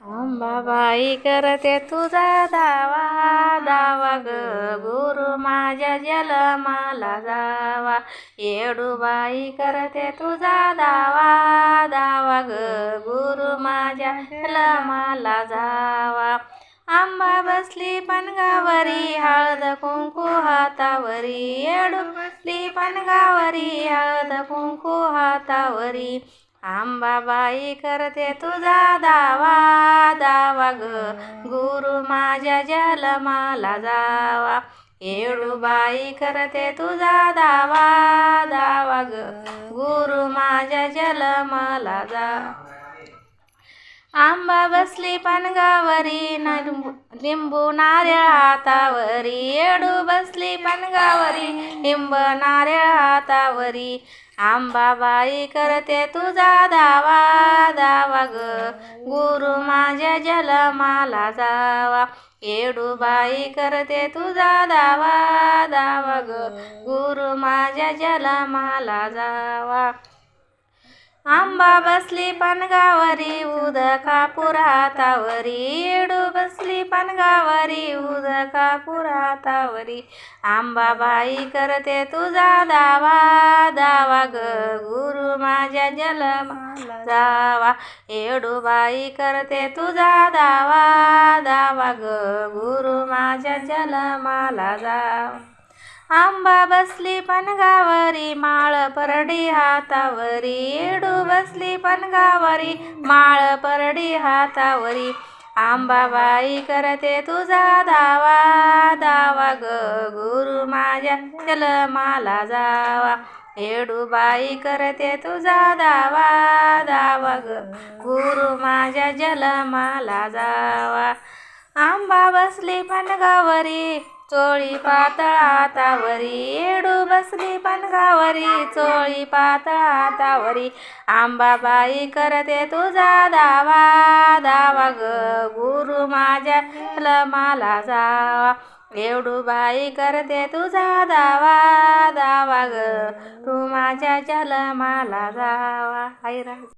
अंबाबाई करते तुझा दावा दावा ग गुरु माझ्या जलमाला जावा. येडूबाई करते तुझा दावा दावा ग गुरु माझ्या जलमाला जावा. आंबा बसली पणगावरी हळद कुंकू हातावरी. येडू बसली पणगावरी हळद कुंकू हातावरी. अंबाबाई करते तुझा दावा दावा ग गुरु माझ्या जलमाला जावा. येडूबाई करते तुझा दावा दावा ग गुरु माझ्या जलमाला जावा. आंबा बसली पणगावरी लिंबू नारळ हातावरी. येडू बसली पणगावरी लिंब नारळ हातावरी. अंबाबाई करते तुझा दावा दावा ग गुरु माझ्या जलमाला जावा. येडूबाई करते तुझा दावा दावा ग गुरु माझ्या जलमाला जावा. आंबा बसली पणगावरी कापूर हातावरी. येडू बसली पणगावरी कापूर हातावरी. अंबाबाई करते तुझा दावा दावा ग गुरु माझ्या जलमाला जावा. येडूबाई करते तुझा दावा दावा ग गुरु माझ्या जलमाला जावा. आंबा बसली पणगावरी माळ परडी हातावरी. येडू बसली पणगावरी माळ परडी हातावरी. अंबाबाई करते तुझा दावा दावा ग गुरु माझ्या जलमाला जावा. येडूबाई करते तुझा दावा दावा ग गुरु माझ्या जलमाला जावा. आंबा बसली पणगावरी चोळी पातळ हातावरी. येडू बसली पणगावरी चोळी पातळ हातावरी. अंबाबाई करते तुझा दावा दावा ग गुरु माझ्या जलमाला जावा. येडूबाई करते तुझा दावा दावा ग तू माझ्या जलमाला जावा.